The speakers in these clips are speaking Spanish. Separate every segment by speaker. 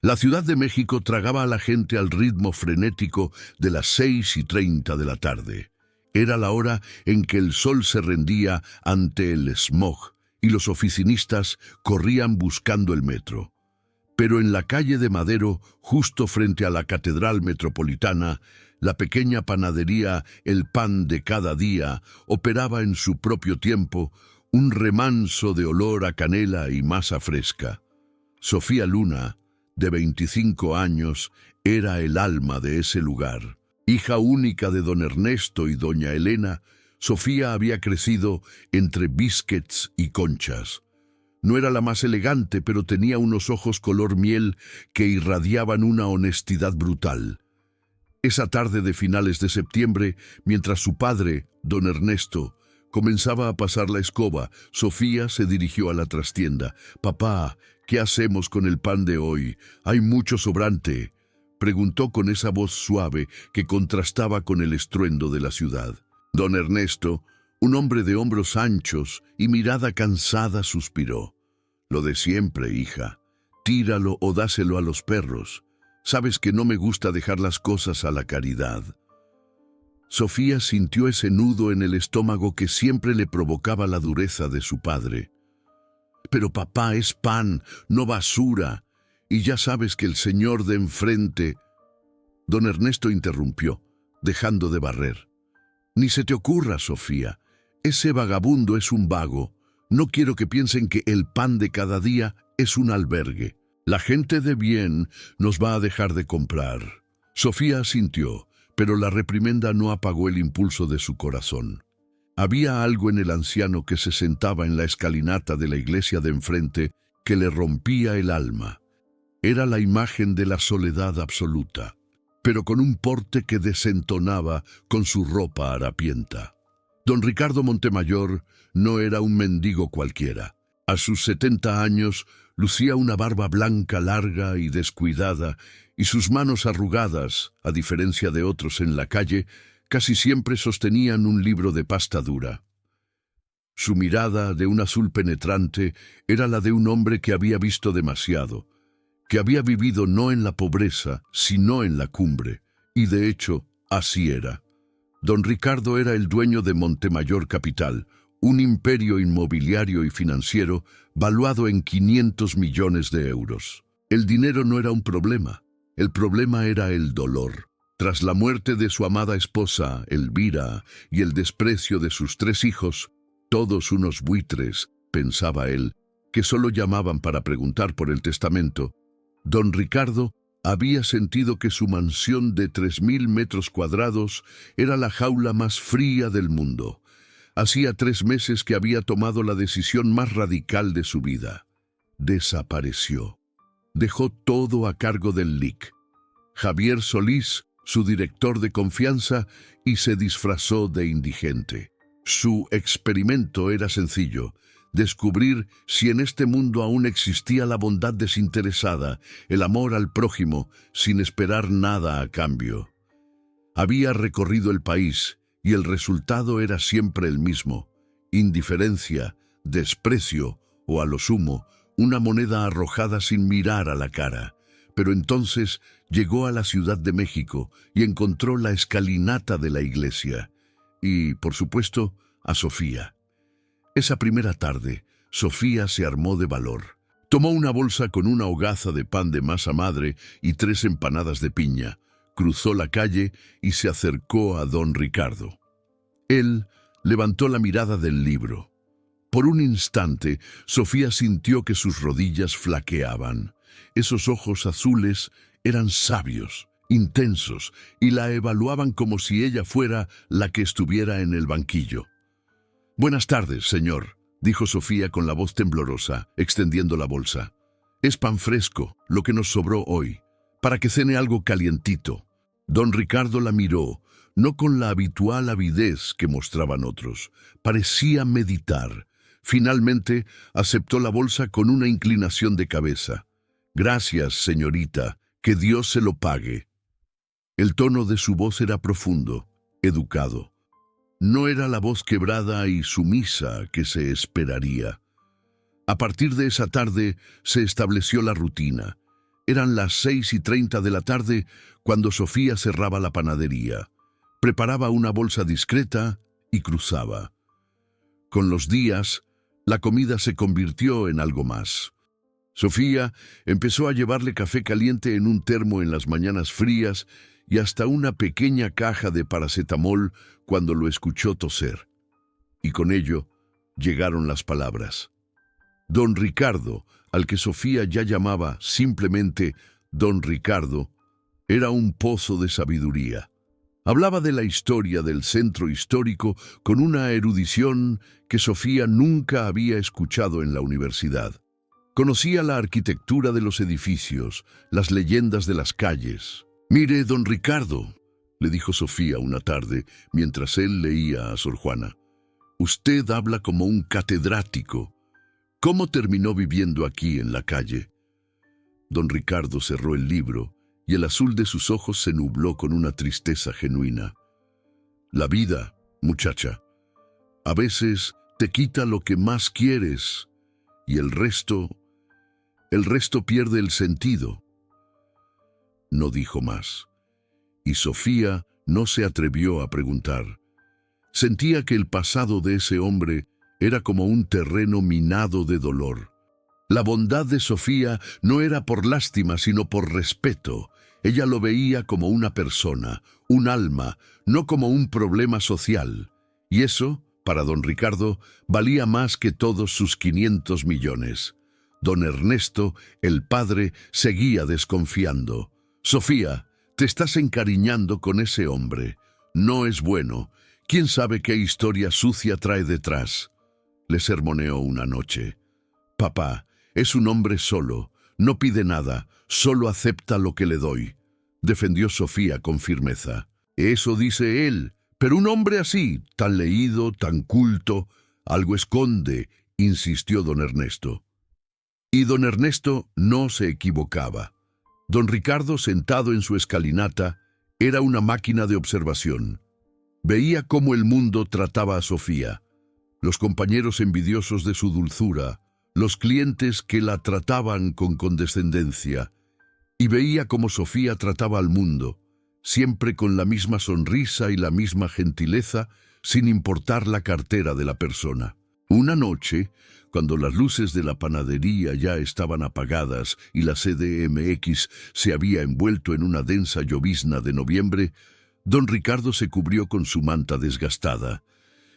Speaker 1: La Ciudad de México tragaba a la gente al ritmo frenético de las 6:30 de la tarde. Era la hora en que el sol se rendía ante el smog y los oficinistas corrían buscando el metro. Pero en la calle de Madero, justo frente a la Catedral Metropolitana, la pequeña panadería El Pan de Cada Día operaba en su propio tiempo un remanso de olor a canela y masa fresca. Sofía Luna, de 25 años, era el alma de ese lugar. Hija única de don Ernesto y doña Elena, Sofía había crecido entre biscuits y conchas. No era la más elegante, pero tenía unos ojos color miel que irradiaban una honestidad brutal. Esa tarde de finales de septiembre, mientras su padre, don Ernesto, comenzaba a pasar la escoba, Sofía se dirigió a la trastienda. «Papá, ¿qué hacemos con el pan de hoy? Hay mucho sobrante», preguntó con esa voz suave que contrastaba con el estruendo de la ciudad. Don Ernesto, un hombre de hombros anchos y mirada cansada, suspiró. «Lo de siempre, hija. Tíralo o dáselo a los perros. Sabes que no me gusta dejar las cosas a la caridad». Sofía sintió ese nudo en el estómago que siempre le provocaba la dureza de su padre. «Pero papá, es pan, no basura. Y ya sabes que el señor de enfrente...» Don Ernesto interrumpió, dejando de barrer. «Ni se te ocurra, Sofía. Ese vagabundo es un vago. No quiero que piensen que el Pan de Cada Día es un albergue. La gente de bien nos va a dejar de comprar». Sofía asintió, pero la reprimenda no apagó el impulso de su corazón. Había algo en el anciano que se sentaba en la escalinata de la iglesia de enfrente que le rompía el alma. Era la imagen de la soledad absoluta, pero con un porte que desentonaba con su ropa harapienta. Don Ricardo Montemayor no era un mendigo cualquiera. A sus 70 años lucía una barba blanca larga y descuidada, y sus manos arrugadas, a diferencia de otros en la calle, casi siempre sostenían un libro de pasta dura. Su mirada, de un azul penetrante, era la de un hombre que había visto demasiado, que había vivido no en la pobreza, sino en la cumbre, y de hecho, así era. Don Ricardo era el dueño de Montemayor Capital, un imperio inmobiliario y financiero valuado en 500 millones de euros. El dinero no era un problema, el problema era el dolor. Tras la muerte de su amada esposa, Elvira, y el desprecio de sus 3 hijos, todos unos buitres, pensaba él, que solo llamaban para preguntar por el testamento, don Ricardo había sentido que su mansión de 3.000 metros cuadrados era la jaula más fría del mundo. Hacía 3 meses que había tomado la decisión más radical de su vida. Desapareció. Dejó todo a cargo del LIC. Javier Solís, su director de confianza, y se disfrazó de indigente. Su experimento era sencillo: descubrir si en este mundo aún existía la bondad desinteresada, el amor al prójimo, sin esperar nada a cambio. Había recorrido el país, y el resultado era siempre el mismo: indiferencia, desprecio o, a lo sumo, una moneda arrojada sin mirar a la cara. Pero entonces llegó a la Ciudad de México y encontró la escalinata de la iglesia. Y, por supuesto, a Sofía. Esa primera tarde, Sofía se armó de valor. Tomó una bolsa con una hogaza de pan de masa madre y 3 empanadas de piña, cruzó la calle y se acercó a don Ricardo. Él levantó la mirada del libro. Por un instante, Sofía sintió que sus rodillas flaqueaban. Esos ojos azules eran sabios, intensos, y la evaluaban como si ella fuera la que estuviera en el banquillo. «Buenas tardes, señor», dijo Sofía con la voz temblorosa, extendiendo la bolsa. «Es pan fresco, lo que nos sobró hoy, para que cene algo calientito». Don Ricardo la miró, no con la habitual avidez que mostraban otros. Parecía meditar. Finalmente, aceptó la bolsa con una inclinación de cabeza. «Gracias, señorita, que Dios se lo pague». El tono de su voz era profundo, educado. No era la voz quebrada y sumisa que se esperaría. A partir de esa tarde se estableció la rutina. Eran las 6:30 de la tarde cuando Sofía cerraba la panadería. Preparaba una bolsa discreta y cruzaba. Con los días, la comida se convirtió en algo más. Sofía empezó a llevarle café caliente en un termo en las mañanas frías y hasta una pequeña caja de paracetamol cuando lo escuchó toser. Y con ello llegaron las palabras. Don Ricardo, al que Sofía ya llamaba simplemente Don Ricardo, era un pozo de sabiduría. Hablaba de la historia del centro histórico con una erudición que Sofía nunca había escuchado en la universidad. Conocía la arquitectura de los edificios, las leyendas de las calles. «Mire, don Ricardo», le dijo Sofía una tarde mientras él leía a Sor Juana, «usted habla como un catedrático. ¿Cómo terminó viviendo aquí en la calle?» Don Ricardo cerró el libro y el azul de sus ojos se nubló con una tristeza genuina. «La vida, muchacha, a veces te quita lo que más quieres y el resto pierde el sentido». No dijo más, y Sofía no se atrevió a preguntar. Sentía que el pasado de ese hombre era como un terreno minado de dolor. La bondad de Sofía no era por lástima, sino por respeto. Ella lo veía como una persona, un alma, no como un problema social. Y eso, para don Ricardo, valía más que todos sus 500 millones. Don Ernesto, el padre, seguía desconfiando. «Sofía, te estás encariñando con ese hombre. No es bueno. ¿Quién sabe qué historia sucia trae detrás?», le sermoneó una noche. «Papá, es un hombre solo, no pide nada, solo acepta lo que le doy», defendió Sofía con firmeza. «Eso dice él, pero un hombre así, tan leído, tan culto, algo esconde», insistió don Ernesto. Y don Ernesto no se equivocaba. Don Ricardo, sentado en su escalinata, era una máquina de observación. Veía cómo el mundo trataba a Sofía, los compañeros envidiosos de su dulzura, los clientes que la trataban con condescendencia, y veía cómo Sofía trataba al mundo, siempre con la misma sonrisa y la misma gentileza, sin importar la cartera de la persona. Una noche, cuando las luces de la panadería ya estaban apagadas y la CDMX se había envuelto en una densa llovizna de noviembre, don Ricardo se cubrió con su manta desgastada.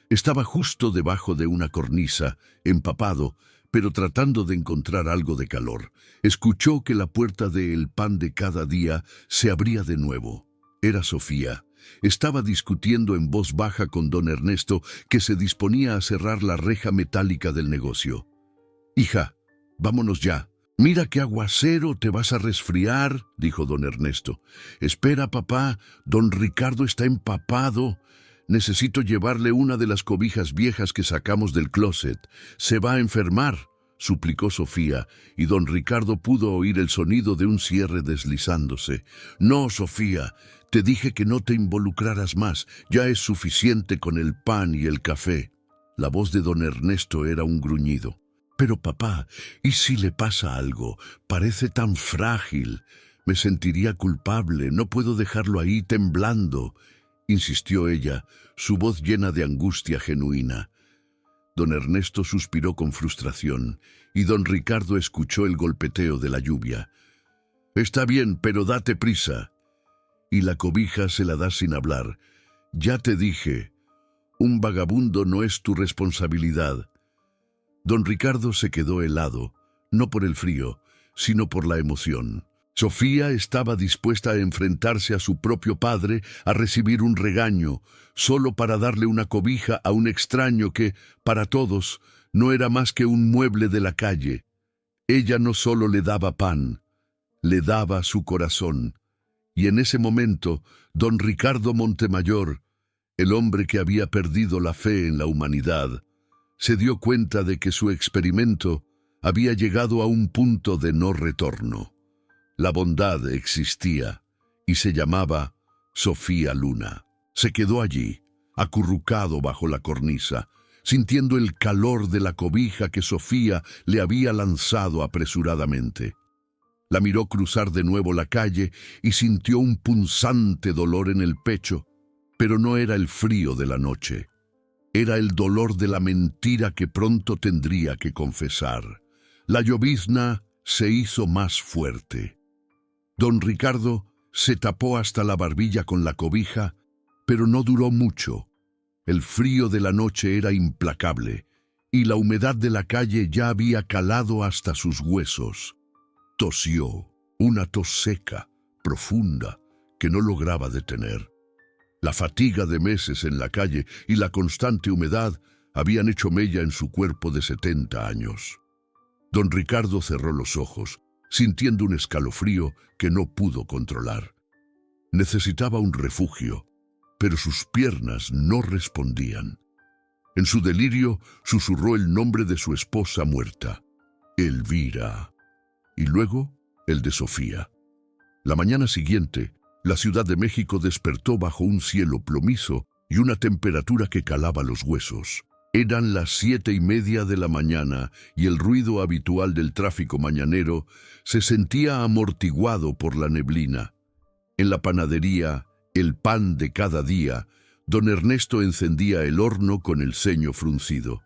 Speaker 1: Estaba justo debajo de una cornisa, empapado, pero tratando de encontrar algo de calor. Escuchó que la puerta de El Pan de Cada Día se abría de nuevo. Era Sofía. Estaba discutiendo en voz baja con don Ernesto, que se disponía a cerrar la reja metálica del negocio. «Hija, vámonos ya. Mira qué aguacero, te vas a resfriar», dijo don Ernesto. «Espera, papá, don Ricardo está empapado. Necesito llevarle una de las cobijas viejas que sacamos del closet. Se va a enfermar», suplicó Sofía, y don Ricardo pudo oír el sonido de un cierre deslizándose. «No, Sofía, te dije que no te involucraras más. Ya es suficiente con el pan y el café». La voz de don Ernesto era un gruñido. «Pero papá, ¿y si le pasa algo? Parece tan frágil. Me sentiría culpable. No puedo dejarlo ahí temblando», insistió ella, su voz llena de angustia genuina. Don Ernesto suspiró con frustración, y don Ricardo escuchó el golpeteo de la lluvia. «Está bien, pero date prisa. Y la cobija se la das sin hablar. Ya te dije, un vagabundo no es tu responsabilidad». Don Ricardo se quedó helado, no por el frío, sino por la emoción. Sofía estaba dispuesta a enfrentarse a su propio padre, a recibir un regaño, solo para darle una cobija a un extraño que, para todos, no era más que un mueble de la calle. Ella no solo le daba pan, le daba su corazón. Y en ese momento, don Ricardo Montemayor, el hombre que había perdido la fe en la humanidad, se dio cuenta de que su experimento había llegado a un punto de no retorno. La bondad existía y se llamaba Sofía Luna. Se quedó allí, acurrucado bajo la cornisa, sintiendo el calor de la cobija que Sofía le había lanzado apresuradamente. La miró cruzar de nuevo la calle y sintió un punzante dolor en el pecho, pero no era el frío de la noche. Era el dolor de la mentira que pronto tendría que confesar. La llovizna se hizo más fuerte. Don Ricardo se tapó hasta la barbilla con la cobija, pero no duró mucho. El frío de la noche era implacable, y la humedad de la calle ya había calado hasta sus huesos. Tosió, una tos seca, profunda, que no lograba detener. La fatiga de meses en la calle y la constante humedad habían hecho mella en su cuerpo de 70 años. Don Ricardo cerró los ojos, sintiendo un escalofrío que no pudo controlar. Necesitaba un refugio, pero sus piernas no respondían. En su delirio susurró el nombre de su esposa muerta, Elvira, y luego el de Sofía. La mañana siguiente, la Ciudad de México despertó bajo un cielo plomizo y una temperatura que calaba los huesos. Eran las 7:30 de la mañana y el ruido habitual del tráfico mañanero se sentía amortiguado por la neblina. En la panadería, el pan de cada día, don Ernesto encendía el horno con el ceño fruncido.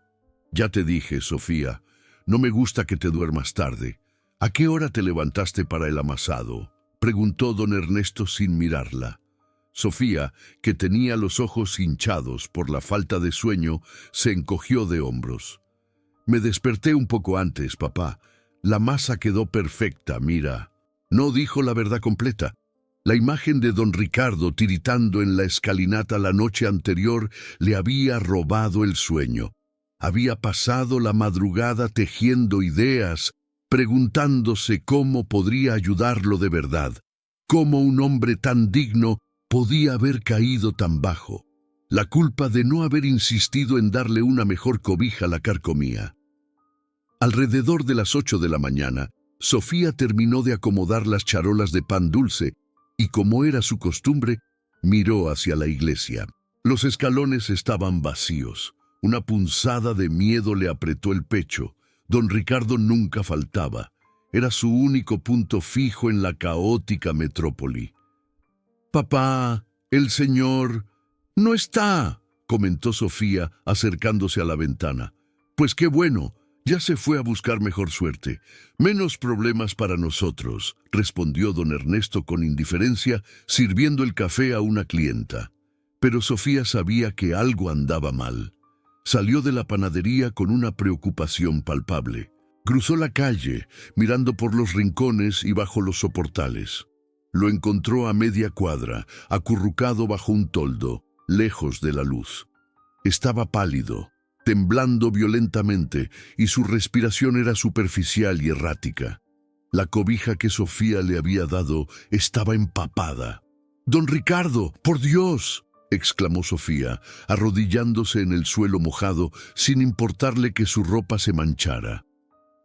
Speaker 1: «Ya te dije, Sofía, no me gusta que te duermas tarde. ¿A qué hora te levantaste para el amasado?», preguntó don Ernesto sin mirarla. Sofía, que tenía los ojos hinchados por la falta de sueño, se encogió de hombros. «Me desperté un poco antes, papá. La masa quedó perfecta, mira». No dijo la verdad completa. La imagen de don Ricardo tiritando en la escalinata la noche anterior le había robado el sueño. Había pasado la madrugada tejiendo ideas, preguntándose cómo podría ayudarlo de verdad, cómo un hombre tan digno podía haber caído tan bajo. La culpa de no haber insistido en darle una mejor cobija la carcomía. Alrededor de las 8 de la mañana, Sofía terminó de acomodar las charolas de pan dulce y, como era su costumbre, miró hacia la iglesia. Los escalones estaban vacíos. Una punzada de miedo le apretó el pecho. Don Ricardo nunca faltaba. Era su único punto fijo en la caótica metrópoli. «Papá, el señor no está», comentó Sofía, acercándose a la ventana. «Pues qué bueno, ya se fue a buscar mejor suerte. Menos problemas para nosotros», respondió don Ernesto con indiferencia, sirviendo el café a una clienta. Pero Sofía sabía que algo andaba mal. Salió de la panadería con una preocupación palpable. Cruzó la calle, mirando por los rincones y bajo los soportales. Lo encontró a media cuadra, acurrucado bajo un toldo, lejos de la luz. Estaba pálido, temblando violentamente, y su respiración era superficial y errática. La cobija que Sofía le había dado estaba empapada. «¡Don Ricardo, por Dios!», exclamó Sofía, arrodillándose en el suelo mojado, sin importarle que su ropa se manchara.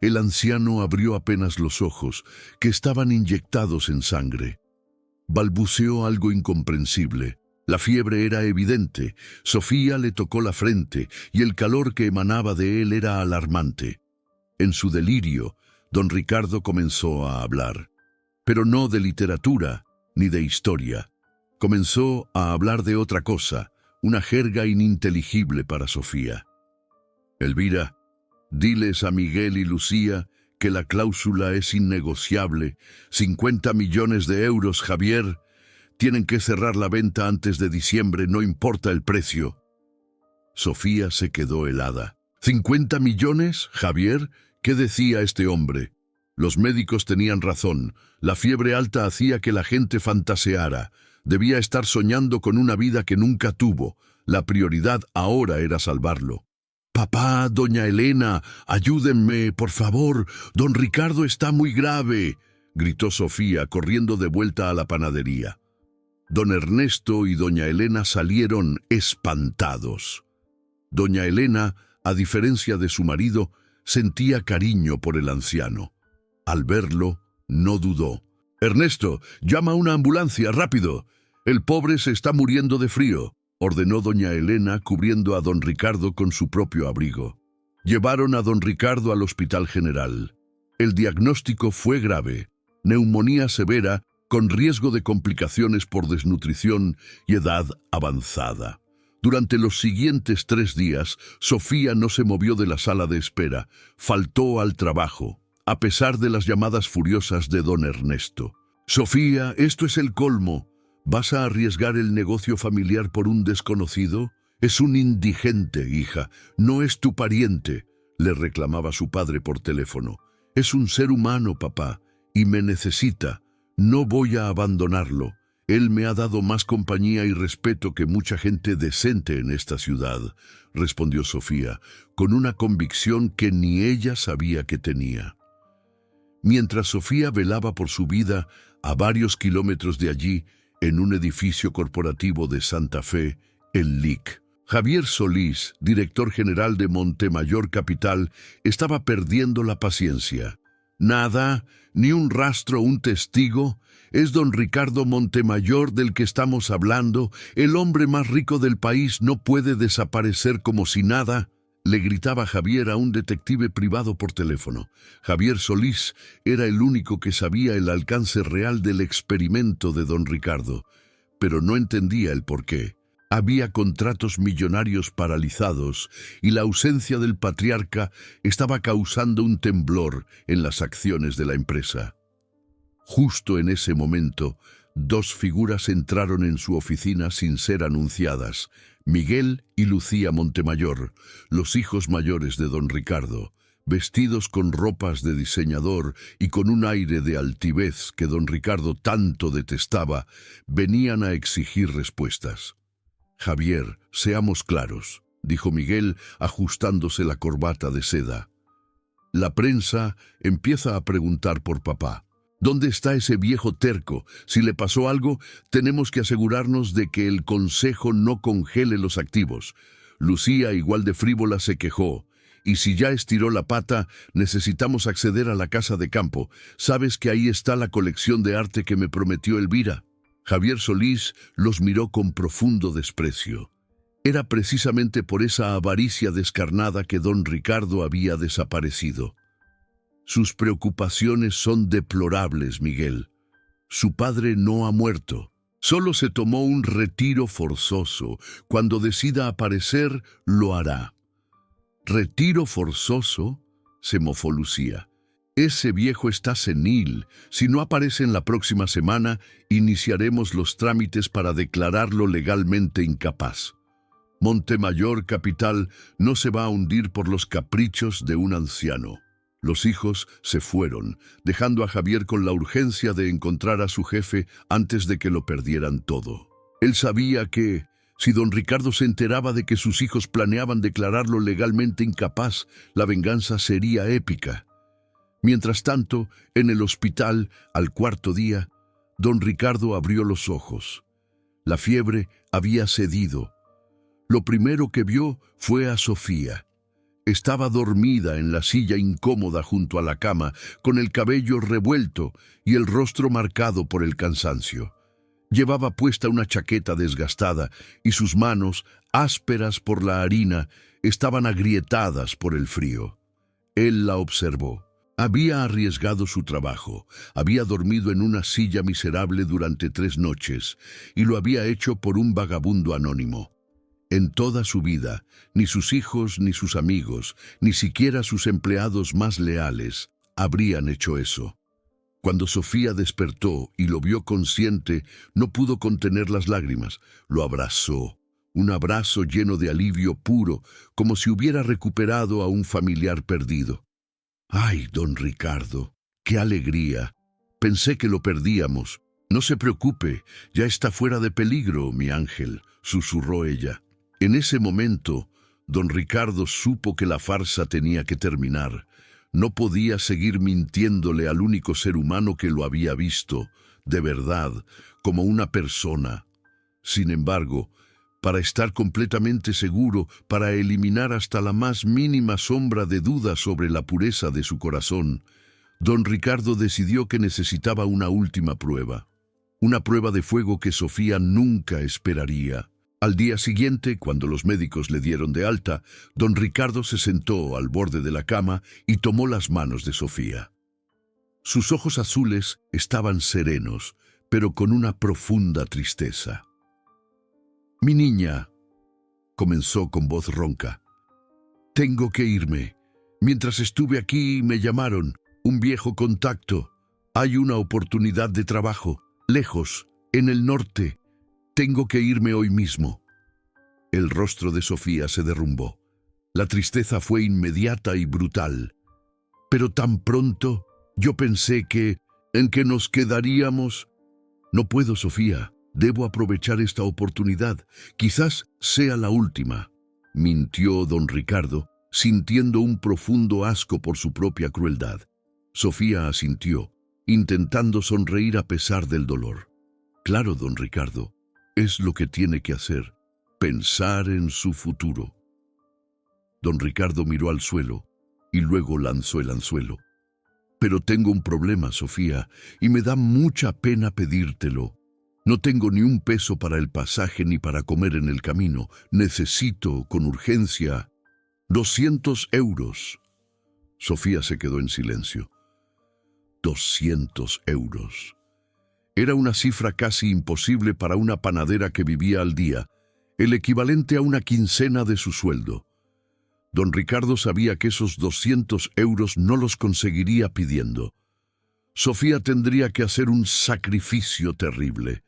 Speaker 1: El anciano abrió apenas los ojos, que estaban inyectados en sangre. Balbuceó algo incomprensible. La fiebre era evidente. Sofía le tocó la frente y el calor que emanaba de él era alarmante. En su delirio, don Ricardo comenzó a hablar, pero no de literatura ni de historia. Comenzó a hablar de otra cosa, una jerga ininteligible para Sofía. «Elvira, diles a Miguel y Lucía que la cláusula es innegociable. 50 millones de euros, Javier. Tienen que cerrar la venta antes de diciembre, no importa el precio». Sofía se quedó helada. «¿50 millones, Javier? ¿Qué decía este hombre?». Los médicos tenían razón. La fiebre alta hacía que la gente fantaseara. Debía estar soñando con una vida que nunca tuvo. La prioridad ahora era salvarlo. «Papá, doña Elena, ayúdenme, por favor. Don Ricardo está muy grave», gritó Sofía, corriendo de vuelta a la panadería. Don Ernesto y doña Elena salieron espantados. Doña Elena, a diferencia de su marido, sentía cariño por el anciano. Al verlo, no dudó. «Ernesto, llama a una ambulancia, rápido. El pobre se está muriendo de frío», ordenó doña Elena, cubriendo a don Ricardo con su propio abrigo. Llevaron a don Ricardo al Hospital General. El diagnóstico fue grave. neumonía severa con riesgo de complicaciones por desnutrición y edad avanzada. Durante los siguientes 3 días, Sofía no se movió de la sala de espera, faltó al trabajo, a pesar de las llamadas furiosas de don Ernesto. «Sofía, esto es el colmo. ¿Vas a arriesgar el negocio familiar por un desconocido? Es un indigente, hija, no es tu pariente», le reclamaba su padre por teléfono. «Es un ser humano, papá, y me necesita. No voy a abandonarlo. Él me ha dado más compañía y respeto que mucha gente decente en esta ciudad», respondió Sofía, con una convicción que ni ella sabía que tenía. Mientras Sofía velaba por su vida, a varios kilómetros de allí, en un edificio corporativo de Santa Fe, el LIC, Javier Solís, director general de Montemayor Capital, estaba perdiendo la paciencia. «Nada, ni un rastro, un testigo. Es don Ricardo Montemayor del que estamos hablando. El hombre más rico del país no puede desaparecer como si nada», le gritaba Javier a un detective privado por teléfono. Javier Solís era el único que sabía el alcance real del experimento de don Ricardo, pero no entendía el porqué. Había contratos millonarios paralizados y la ausencia del patriarca estaba causando un temblor en las acciones de la empresa. Justo en ese momento, 2 figuras entraron en su oficina sin ser anunciadas: Miguel y Lucía Montemayor, los hijos mayores de don Ricardo, vestidos con ropas de diseñador y con un aire de altivez que don Ricardo tanto detestaba, venían a exigir respuestas. «Javier, seamos claros», dijo Miguel, ajustándose la corbata de seda. «La prensa empieza a preguntar por papá. ¿Dónde está ese viejo terco? Si le pasó algo, tenemos que asegurarnos de que el consejo no congele los activos». Lucía, igual de frívola, se quejó. «Y si ya estiró la pata, necesitamos acceder a la casa de campo. ¿Sabes que ahí está la colección de arte que me prometió Elvira?» Javier Solís los miró con profundo desprecio. Era precisamente por esa avaricia descarnada que don Ricardo había desaparecido. «Sus preocupaciones son deplorables, Miguel. Su padre no ha muerto. Solo se tomó un retiro forzoso. Cuando decida aparecer, lo hará». «¿Retiro forzoso?», se mofó Lucía. «Ese viejo está senil. Si no aparece en la próxima semana, iniciaremos los trámites para declararlo legalmente incapaz. Montemayor Capital no se va a hundir por los caprichos de un anciano». Los hijos se fueron, dejando a Javier con la urgencia de encontrar a su jefe antes de que lo perdieran todo. Él sabía que, si don Ricardo se enteraba de que sus hijos planeaban declararlo legalmente incapaz, la venganza sería épica. Mientras tanto, en el hospital, al 4.º día, don Ricardo abrió los ojos. La fiebre había cedido. Lo primero que vio fue a Sofía. Estaba dormida en la silla incómoda junto a la cama, con el cabello revuelto y el rostro marcado por el cansancio. Llevaba puesta una chaqueta desgastada y sus manos, ásperas por la harina, estaban agrietadas por el frío. Él la observó. Había arriesgado su trabajo, había dormido en una silla miserable durante 3 noches y lo había hecho por un vagabundo anónimo. En toda su vida, ni sus hijos, ni sus amigos, ni siquiera sus empleados más leales habrían hecho eso. Cuando Sofía despertó y lo vio consciente, no pudo contener las lágrimas. Lo abrazó, un abrazo lleno de alivio puro, como si hubiera recuperado a un familiar perdido. «Ay, don Ricardo, qué alegría. Pensé que lo perdíamos. No se preocupe, ya está fuera de peligro, mi ángel», susurró ella. En ese momento, don Ricardo supo que la farsa tenía que terminar. No podía seguir mintiéndole al único ser humano que lo había visto, de verdad, como una persona. Sin embargo, para estar completamente seguro, para eliminar hasta la más mínima sombra de duda sobre la pureza de su corazón, don Ricardo decidió que necesitaba una última prueba. Una prueba de fuego que Sofía nunca esperaría. Al día siguiente, cuando los médicos le dieron de alta, don Ricardo se sentó al borde de la cama y tomó las manos de Sofía. Sus ojos azules estaban serenos, pero con una profunda tristeza. «Mi niña», comenzó con voz ronca, «tengo que irme. Mientras estuve aquí me llamaron, un viejo contacto. Hay una oportunidad de trabajo, lejos, en el norte. Tengo que irme hoy mismo». El rostro de Sofía se derrumbó. La tristeza fue inmediata y brutal. «Pero tan pronto, yo pensé en que nos quedaríamos». «No puedo, Sofía. Debo aprovechar esta oportunidad. Quizás sea la última», mintió don Ricardo, sintiendo un profundo asco por su propia crueldad. Sofía asintió, intentando sonreír a pesar del dolor. «Claro, don Ricardo, es lo que tiene que hacer, pensar en su futuro». Don Ricardo miró al suelo y luego lanzó el anzuelo. «Pero tengo un problema, Sofía, y me da mucha pena pedírtelo. No tengo ni un peso para el pasaje ni para comer en el camino. Necesito, con urgencia, 200 euros. Sofía se quedó en silencio. 200 euros. Era una cifra casi imposible para una panadera que vivía al día, el equivalente a una quincena de su sueldo. Don Ricardo sabía que esos 200 euros no los conseguiría pidiendo. Sofía tendría que hacer un sacrificio terrible.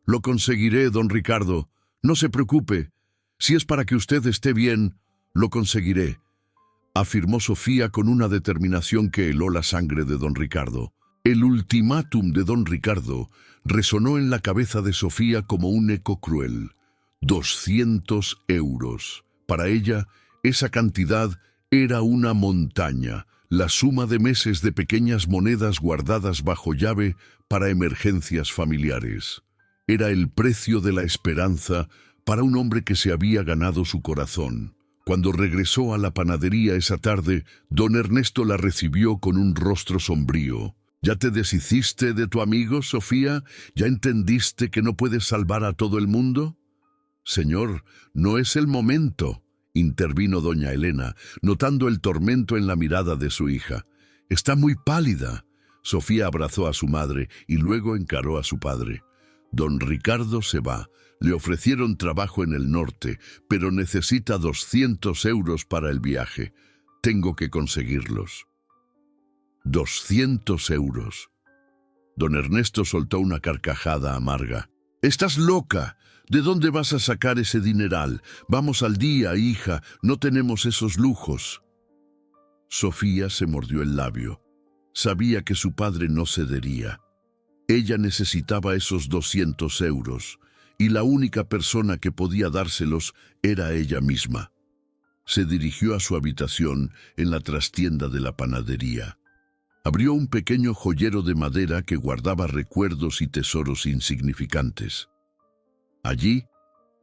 Speaker 1: «Lo conseguiré, don Ricardo. No se preocupe. Si es para que usted esté bien, lo conseguiré», afirmó Sofía con una determinación que heló la sangre de don Ricardo. El ultimátum de don Ricardo resonó en la cabeza de Sofía como un eco cruel. 200 euros. Para ella, esa cantidad era una montaña, la suma de meses de pequeñas monedas guardadas bajo llave para emergencias familiares. Era el precio de la esperanza para un hombre que se había ganado su corazón. Cuando regresó a la panadería esa tarde, don Ernesto la recibió con un rostro sombrío. «¿Ya te deshiciste de tu amigo, Sofía? ¿Ya entendiste que no puedes salvar a todo el mundo?» «Señor, no es el momento», intervino doña Elena, notando el tormento en la mirada de su hija. «Está muy pálida». Sofía abrazó a su madre y luego encaró a su padre. «Don Ricardo se va. Le ofrecieron trabajo en el norte, pero necesita 200 euros para el viaje. Tengo que conseguirlos». 200 euros. Don Ernesto soltó una carcajada amarga. «¡Estás loca! ¿De dónde vas a sacar ese dineral? Vamos al día, hija, no tenemos esos lujos». Sofía se mordió el labio. Sabía que su padre no cedería. Ella necesitaba esos 200 euros, y la única persona que podía dárselos era ella misma. Se dirigió a su habitación en la trastienda de la panadería. Abrió un pequeño joyero de madera que guardaba recuerdos y tesoros insignificantes. Allí,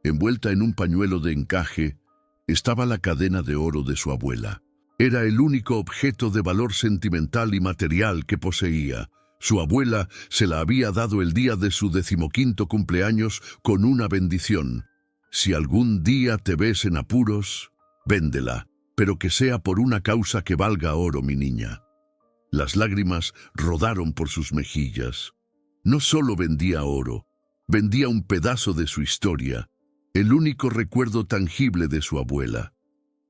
Speaker 1: envuelta en un pañuelo de encaje, estaba la cadena de oro de su abuela. Era el único objeto de valor sentimental y material que poseía. Su abuela se la había dado el día de su 15º cumpleaños con una bendición. «Si algún día te ves en apuros, véndela, pero que sea por una causa que valga oro, mi niña». Las lágrimas rodaron por sus mejillas. No solo vendía oro, vendía un pedazo de su historia, el único recuerdo tangible de su abuela.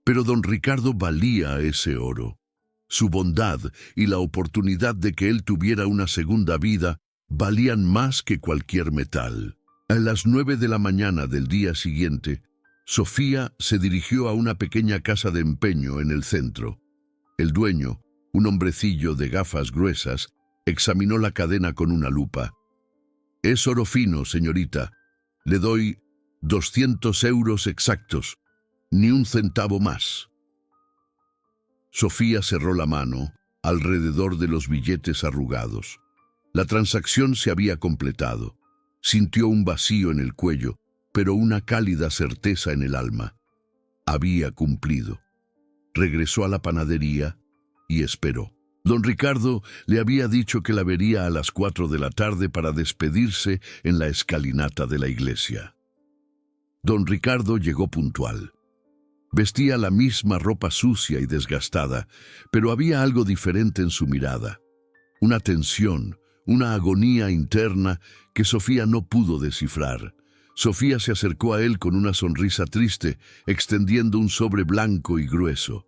Speaker 1: Pero don Ricardo valía ese oro. Su bondad y la oportunidad de que él tuviera una segunda vida valían más que cualquier metal. A las 9 de la mañana del día siguiente, Sofía se dirigió a una pequeña casa de empeño en el centro. El dueño, un hombrecillo de gafas gruesas, examinó la cadena con una lupa. «Es oro fino, señorita. Le doy 200 euros exactos, ni un centavo más». Sofía cerró la mano alrededor de los billetes arrugados. La transacción se había completado. Sintió un vacío en el cuello, pero una cálida certeza en el alma. Había cumplido. Regresó a la panadería y esperó. Don Ricardo le había dicho que la vería a las 4 de la tarde para despedirse en la escalinata de la iglesia. Don Ricardo llegó puntual. Vestía la misma ropa sucia y desgastada, pero había algo diferente en su mirada. una tensión, una agonía interna que Sofía no pudo descifrar. Sofía se acercó a él con una sonrisa triste, extendiendo un sobre blanco y grueso.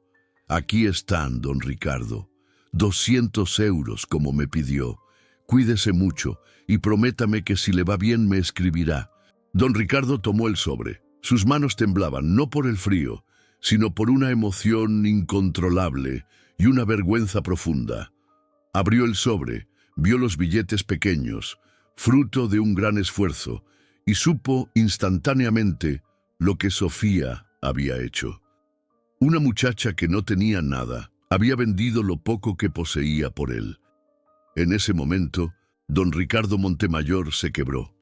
Speaker 1: Aquí están, don Ricardo. 200 euros, como me pidió. Cuídese mucho y prométame que si le va bien me escribirá. Don Ricardo tomó el sobre. Sus manos temblaban, no por el frío, sino por una emoción incontrolable y una vergüenza profunda. Abrió el sobre, vio los billetes pequeños, fruto de un gran esfuerzo, y supo instantáneamente lo que Sofía había hecho. Una muchacha que no tenía nada, había vendido lo poco que poseía por él. En ese momento, don Ricardo Montemayor se quebró.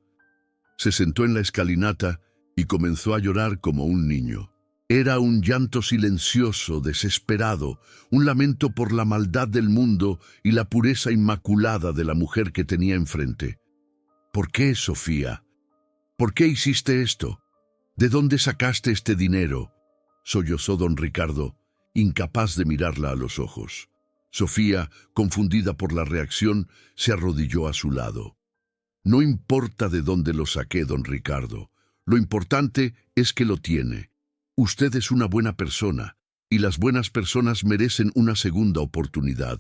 Speaker 1: Se sentó en la escalinata y comenzó a llorar como un niño. Era un llanto silencioso, desesperado, un lamento por la maldad del mundo y la pureza inmaculada de la mujer que tenía enfrente. ¿Por qué, Sofía? ¿Por qué hiciste esto? ¿De dónde sacaste este dinero?, sollozó don Ricardo, incapaz de mirarla a los ojos. Sofía, confundida por la reacción, se arrodilló a su lado. No importa de dónde lo saqué, don Ricardo. Lo importante es que lo tiene. Usted es una buena persona, y las buenas personas merecen una segunda oportunidad.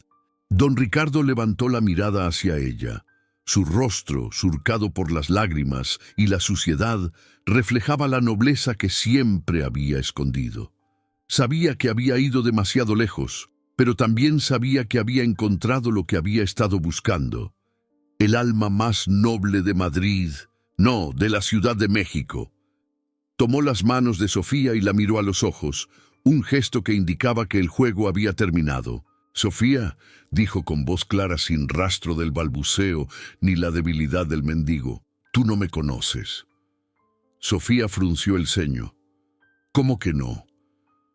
Speaker 1: Don Ricardo levantó la mirada hacia ella. Su rostro, surcado por las lágrimas y la suciedad, reflejaba la nobleza que siempre había escondido. Sabía que había ido demasiado lejos, pero también sabía que había encontrado lo que había estado buscando. El alma más noble de Madrid, no, de la Ciudad de México. Tomó las manos de Sofía y la miró a los ojos, un gesto que indicaba que el juego había terminado. «Sofía», dijo con voz clara sin rastro del balbuceo ni la debilidad del mendigo, «tú no me conoces». Sofía frunció el ceño. «¿Cómo que no?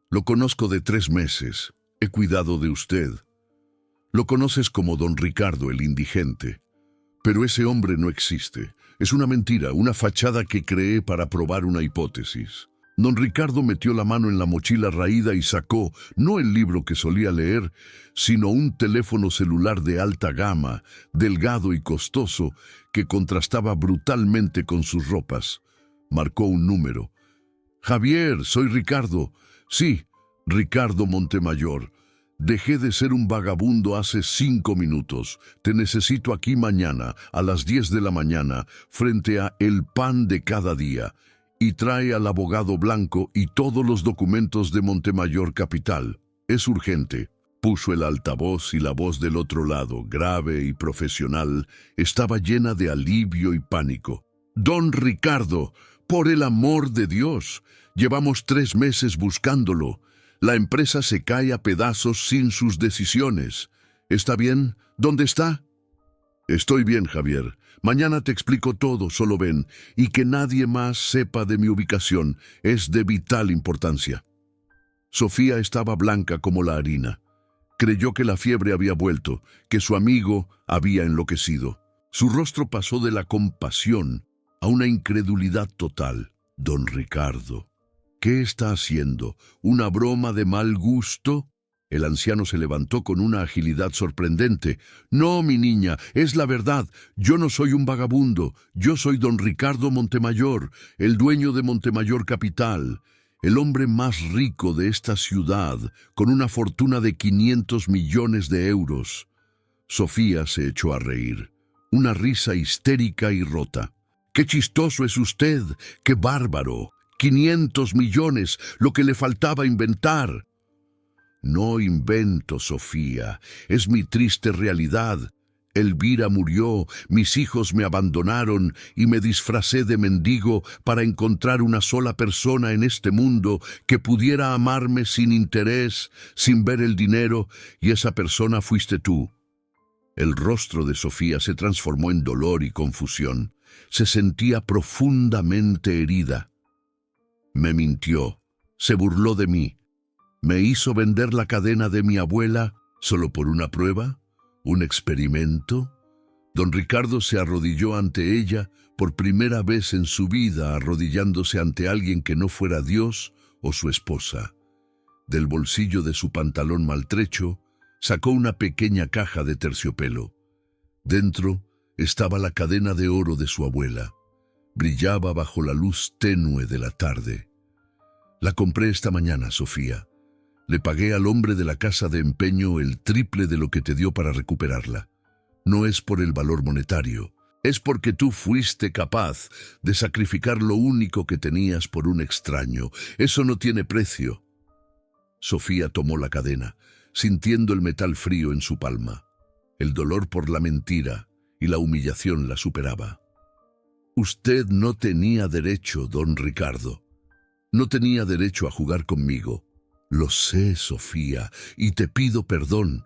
Speaker 1: Lo conozco de 3 meses. He cuidado de usted. Lo conoces como don Ricardo el indigente. Pero ese hombre no existe. Es una mentira, una fachada que creé para probar una hipótesis». Don Ricardo metió la mano en la mochila raída y sacó, no el libro que solía leer, sino un teléfono celular de alta gama, delgado y costoso, que contrastaba brutalmente con sus ropas. Marcó un número. «Javier, soy Ricardo». «Sí, Ricardo Montemayor. Dejé de ser un vagabundo hace 5 minutos. Te necesito aquí mañana, a las 10 de la mañana, frente a El Pan de Cada Día. Y trae al abogado Blanco y todos los documentos de Montemayor Capital. Es urgente». Puso el altavoz y la voz del otro lado, grave y profesional, estaba llena de alivio y pánico. «Don Ricardo, por el amor de Dios, llevamos 3 meses buscándolo. La empresa se cae a pedazos sin sus decisiones. ¿Está bien? ¿Dónde está?» «Estoy bien, Javier. Mañana te explico todo, solo ven. Y que nadie más sepa de mi ubicación. Es de vital importancia». Sofía estaba blanca como la harina. Creyó que la fiebre había vuelto, que su amigo había enloquecido. Su rostro pasó de la compasión a una incredulidad total. «Don Ricardo, ¿qué está haciendo? ¿Una broma de mal gusto?» El anciano se levantó con una agilidad sorprendente. «No, mi niña, es la verdad. Yo no soy un vagabundo. Yo soy don Ricardo Montemayor, el dueño de Montemayor Capital, el hombre más rico de esta ciudad, con una fortuna de 500 millones de euros». Sofía se echó a reír, una risa histérica y rota. «¡Qué chistoso es usted! ¡Qué bárbaro! 500 millones, lo que le faltaba inventar». «No invento, Sofía, es mi triste realidad. Elvira murió, mis hijos me abandonaron y me disfracé de mendigo para encontrar una sola persona en este mundo que pudiera amarme sin interés, sin ver el dinero, y esa persona fuiste tú». El rostro de Sofía se transformó en dolor y confusión. Se sentía profundamente herida. «Me mintió, se burló de mí. ¿Me hizo vender la cadena de mi abuela solo por una prueba? ¿Un experimento?». Don Ricardo se arrodilló ante ella por primera vez en su vida, arrodillándose ante alguien que no fuera Dios o su esposa. Del bolsillo de su pantalón maltrecho sacó una pequeña caja de terciopelo. Dentro estaba la cadena de oro de su abuela. Brillaba bajo la luz tenue de la tarde. La compré esta mañana, Sofía. Le pagué al hombre de la casa de empeño el triple de lo que te dio para recuperarla. No es por el valor monetario, es porque tú fuiste capaz de sacrificar lo único que tenías por un extraño. Eso no tiene precio. Sofía tomó la cadena, sintiendo el metal frío en su palma. El dolor por la mentira y la humillación la superaba. Usted no tenía derecho, don Ricardo. No tenía derecho a jugar conmigo. Lo sé, Sofía, y te pido perdón.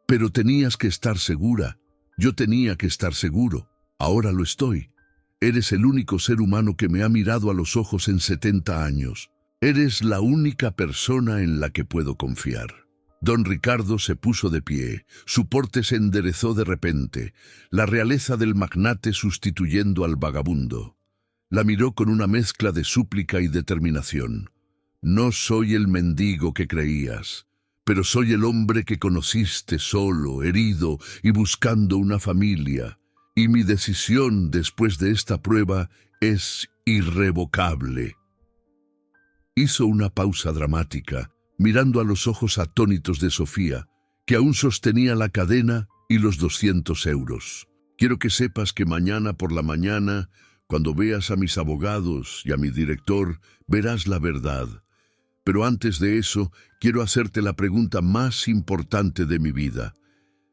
Speaker 1: Pero tenías que estar segura. Yo tenía que estar seguro. Ahora lo estoy. Eres el único ser humano que me ha mirado a los ojos en 70 años. Eres la única persona en la que puedo confiar. Don Ricardo se puso de pie. Su porte se enderezó de repente. La realeza del magnate sustituyendo al vagabundo. La miró con una mezcla de súplica y determinación. No soy el mendigo que creías, pero soy el hombre que conociste solo, herido y buscando una familia. Y mi decisión después de esta prueba es irrevocable. Hizo una pausa dramática, mirando a los ojos atónitos de Sofía, que aún sostenía la cadena y los 200 euros. Quiero que sepas que mañana por la mañana, cuando veas a mis abogados y a mi director, verás la verdad. Pero antes de eso, quiero hacerte la pregunta más importante de mi vida,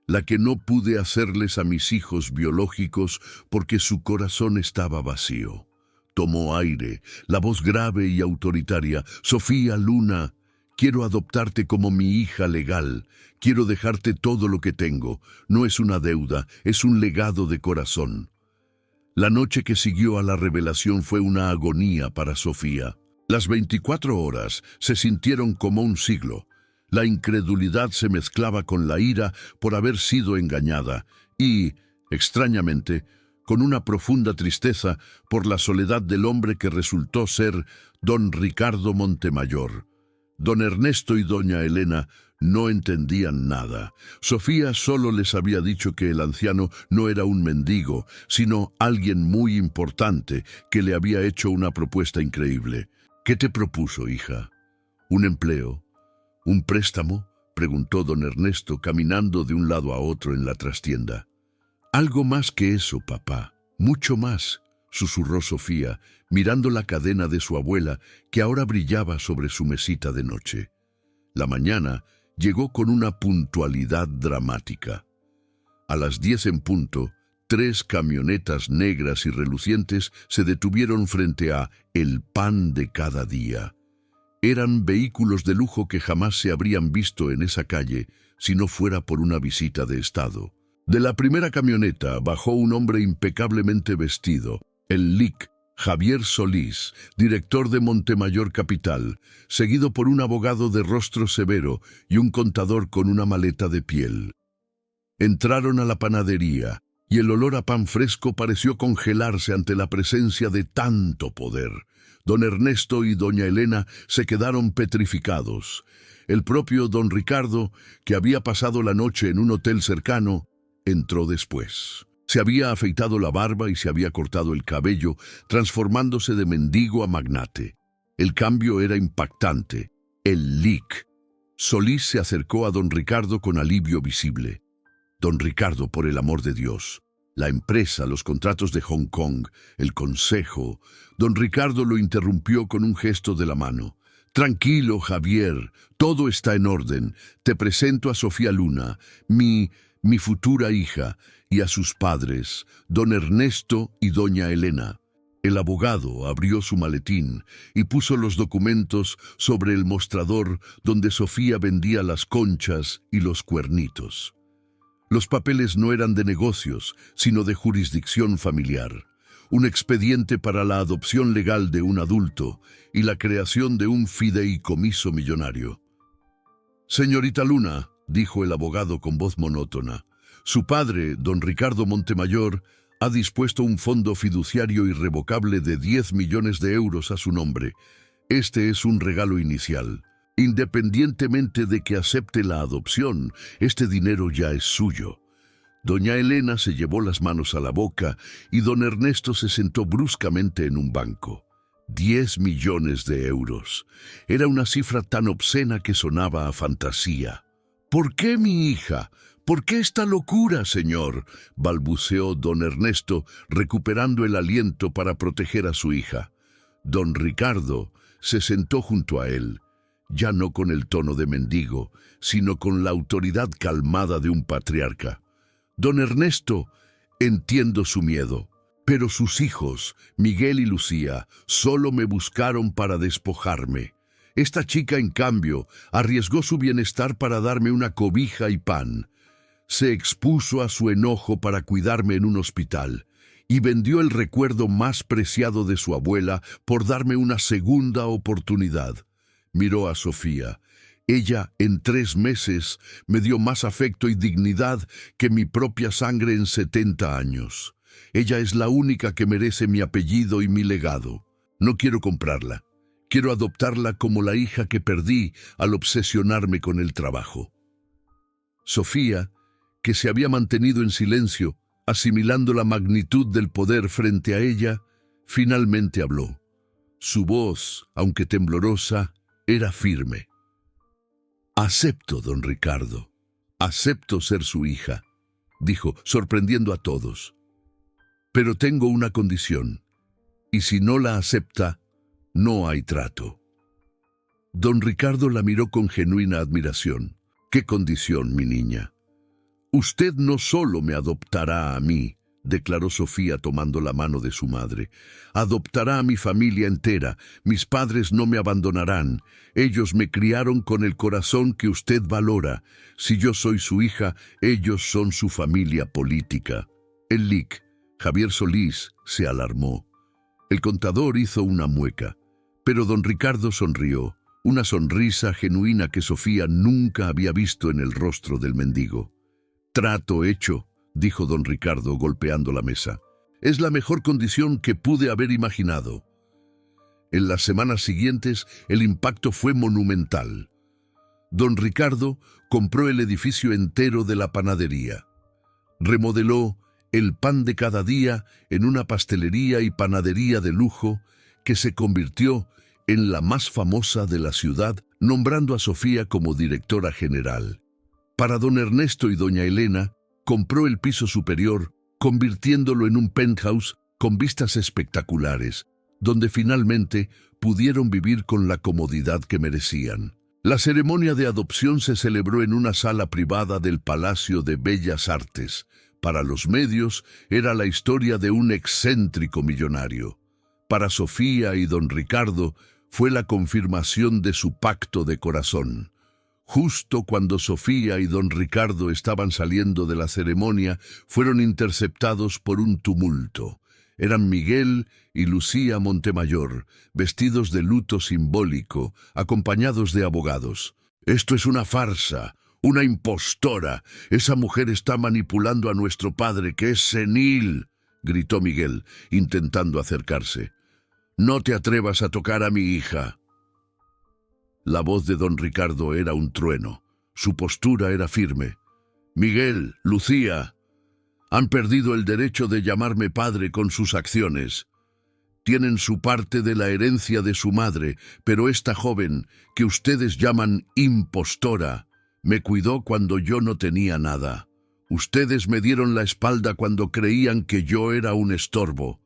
Speaker 1: la que no pude hacerles a mis hijos biológicos porque su corazón estaba vacío. Tomó aire, la voz grave y autoritaria. Sofía Luna, quiero adoptarte como mi hija legal. Quiero dejarte todo lo que tengo. No es una deuda, es un legado de corazón. La noche que siguió a la revelación fue una agonía para Sofía. Las 24 horas se sintieron como un siglo. La incredulidad se mezclaba con la ira por haber sido engañada y, extrañamente, con una profunda tristeza por la soledad del hombre que resultó ser don Ricardo Montemayor. Don Ernesto y doña Elena no entendían nada. Sofía solo les había dicho que el anciano no era un mendigo, sino alguien muy importante que le había hecho una propuesta increíble. ¿Qué te propuso, hija? ¿Un empleo? ¿Un préstamo?, preguntó don Ernesto, caminando de un lado a otro en la trastienda. Algo más que eso, papá, mucho más, susurró Sofía, mirando la cadena de su abuela, que ahora brillaba sobre su mesita de noche. La mañana llegó con una puntualidad dramática. A las 10 en punto, 3 camionetas negras y relucientes se detuvieron frente a El Pan de Cada Día. Eran vehículos de lujo que jamás se habrían visto en esa calle si no fuera por una visita de Estado. De la primera camioneta bajó un hombre impecablemente vestido, el Lic, Javier Solís, director de Montemayor Capital, seguido por un abogado de rostro severo y un contador con una maleta de piel. Entraron a la panadería, y el olor a pan fresco pareció congelarse ante la presencia de tanto poder. Don Ernesto y doña Elena se quedaron petrificados. El propio don Ricardo, que había pasado la noche en un hotel cercano, entró después. Se había afeitado la barba y se había cortado el cabello, transformándose de mendigo a magnate. El cambio era impactante. El Lic. Solís se acercó a don Ricardo con alivio visible. Don Ricardo, por el amor de Dios. La empresa, los contratos de Hong Kong, el consejo. Don Ricardo lo interrumpió con un gesto de la mano. Tranquilo, Javier, todo está en orden. Te presento a Sofía Luna, mi futura hija, y a sus padres, don Ernesto y doña Elena. El abogado abrió su maletín y puso los documentos sobre el mostrador donde Sofía vendía las conchas y los cuernitos. Los papeles no eran de negocios, sino de jurisdicción familiar. Un expediente para la adopción legal de un adulto y la creación de un fideicomiso millonario. Señorita Luna, dijo el abogado con voz monótona, su padre, don Ricardo Montemayor, ha dispuesto un fondo fiduciario irrevocable de 10 millones de euros a su nombre. Este es un regalo inicial. Independientemente de que acepte la adopción, este dinero ya es suyo. Doña Elena se llevó las manos a la boca y don Ernesto se sentó bruscamente en un banco. 10 millones de euros. Era una cifra tan obscena que sonaba a fantasía. ¿Por qué mi hija? ¿Por qué esta locura, señor?, balbuceó don Ernesto, recuperando el aliento para proteger a su hija. Don Ricardo se sentó junto a él, ya no con el tono de mendigo, sino con la autoridad calmada de un patriarca. Don Ernesto, entiendo su miedo, pero sus hijos, Miguel y Lucía, solo me buscaron para despojarme. Esta chica, en cambio, arriesgó su bienestar para darme una cobija y pan. Se expuso a su enojo para cuidarme en un hospital y vendió el recuerdo más preciado de su abuela por darme una segunda oportunidad. Miró a Sofía. Ella, en 3 meses, me dio más afecto y dignidad que mi propia sangre en 70 años. Ella es la única que merece mi apellido y mi legado. No quiero comprarla. Quiero adoptarla como la hija que perdí al obsesionarme con el trabajo. Sofía, que se había mantenido en silencio, asimilando la magnitud del poder frente a ella, finalmente habló. Su voz, aunque temblorosa, era firme. «Acepto, don Ricardo. Acepto ser su hija», dijo, sorprendiendo a todos. «Pero tengo una condición, y si no la acepta, no hay trato». Don Ricardo la miró con genuina admiración. «¿Qué condición, mi niña?» «Usted no solo me adoptará a mí», declaró Sofía tomando la mano de su madre. «Adoptará a mi familia entera. Mis padres no me abandonarán. Ellos me criaron con el corazón que usted valora. Si yo soy su hija, ellos son su familia política». El lic, Javier Solís, se alarmó. El contador hizo una mueca, pero don Ricardo sonrió, una sonrisa genuina que Sofía nunca había visto en el rostro del mendigo. «Trato hecho», dijo don Ricardo golpeando la mesa. «Es la mejor condición que pude haber imaginado». En las semanas siguientes el impacto fue monumental. Don Ricardo compró el edificio entero de la panadería. Remodeló el pan de cada día en una pastelería y panadería de lujo que se convirtió en la más famosa de la ciudad, nombrando a Sofía como directora general. Para don Ernesto y doña Elena, compró el piso superior, convirtiéndolo en un penthouse con vistas espectaculares, donde finalmente pudieron vivir con la comodidad que merecían. La ceremonia de adopción se celebró en una sala privada del Palacio de Bellas Artes. Para los medios era la historia de un excéntrico millonario. Para Sofía y don Ricardo fue la confirmación de su pacto de corazón. Justo cuando Sofía y don Ricardo estaban saliendo de la ceremonia, fueron interceptados por un tumulto. Eran Miguel y Lucía Montemayor, vestidos de luto simbólico, acompañados de abogados. «Esto es una farsa, una impostora. Esa mujer está manipulando a nuestro padre, que es senil», gritó Miguel, intentando acercarse. «No te atrevas a tocar a mi hija». La voz de don Ricardo era un trueno. Su postura era firme. «Miguel, Lucía, han perdido el derecho de llamarme padre con sus acciones. Tienen su parte de la herencia de su madre, pero esta joven, que ustedes llaman impostora, me cuidó cuando yo no tenía nada. Ustedes me dieron la espalda cuando creían que yo era un estorbo».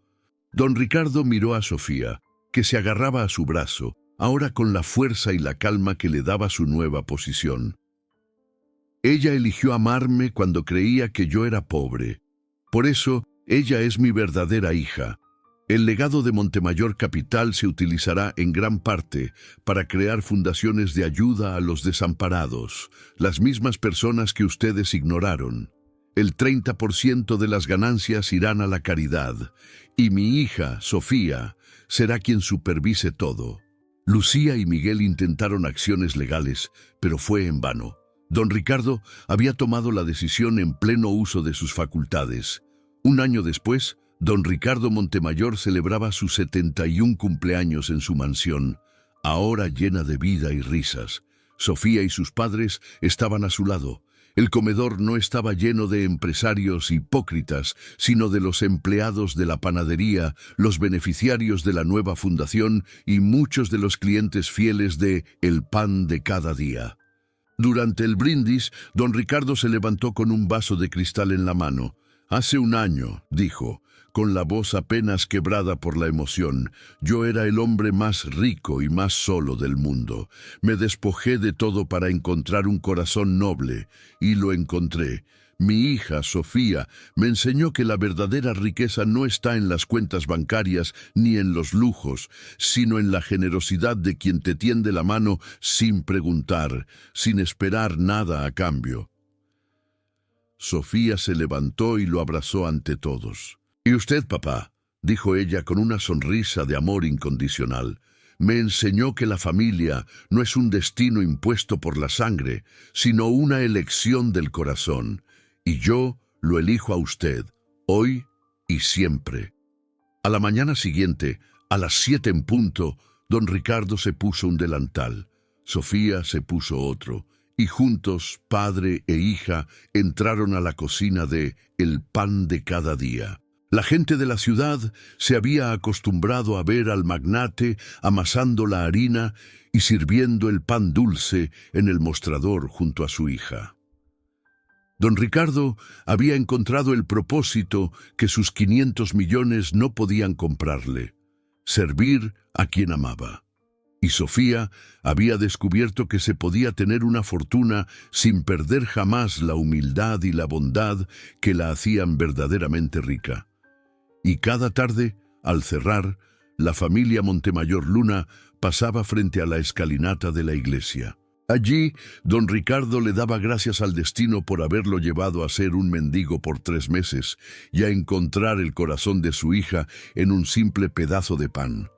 Speaker 1: Don Ricardo miró a Sofía, que se agarraba a su brazo, ahora con la fuerza y la calma que le daba su nueva posición. «Ella eligió amarme cuando creía que yo era pobre. Por eso, ella es mi verdadera hija. El legado de Montemayor Capital se utilizará en gran parte para crear fundaciones de ayuda a los desamparados, las mismas personas que ustedes ignoraron. El 30% de las ganancias irán a la caridad, y mi hija, Sofía, será quien supervise todo». Lucía y Miguel intentaron acciones legales, pero fue en vano. Don Ricardo había tomado la decisión en pleno uso de sus facultades. Un año después, don Ricardo Montemayor celebraba sus 71 cumpleaños en su mansión, ahora llena de vida y risas. Sofía y sus padres estaban a su lado. El comedor no estaba lleno de empresarios hipócritas, sino de los empleados de la panadería, los beneficiarios de la nueva fundación y muchos de los clientes fieles de El Pan de Cada Día. Durante el brindis, don Ricardo se levantó con un vaso de cristal en la mano. «Hace un año», dijo, con la voz apenas quebrada por la emoción, «yo era el hombre más rico y más solo del mundo. Me despojé de todo para encontrar un corazón noble, y lo encontré. Mi hija, Sofía, me enseñó que la verdadera riqueza no está en las cuentas bancarias ni en los lujos, sino en la generosidad de quien te tiende la mano sin preguntar, sin esperar nada a cambio». Sofía se levantó y lo abrazó ante todos. «¿Y usted, papá?», dijo ella con una sonrisa de amor incondicional. «Me enseñó que la familia no es un destino impuesto por la sangre, sino una elección del corazón. Y yo lo elijo a usted, hoy y siempre». A la mañana siguiente, a las 7 en punto, don Ricardo se puso un delantal. Sofía se puso otro, y juntos, padre e hija, entraron a la cocina de El Pan de Cada Día. La gente de la ciudad se había acostumbrado a ver al magnate amasando la harina y sirviendo el pan dulce en el mostrador junto a su hija. Don Ricardo había encontrado el propósito que sus 500 millones no podían comprarle: servir a quien amaba. Y Sofía había descubierto que se podía tener una fortuna sin perder jamás la humildad y la bondad que la hacían verdaderamente rica. Y cada tarde, al cerrar, la familia Montemayor Luna pasaba frente a la escalinata de la iglesia. Allí, don Ricardo le daba gracias al destino por haberlo llevado a ser un mendigo por 3 meses y a encontrar el corazón de su hija en un simple pedazo de pan.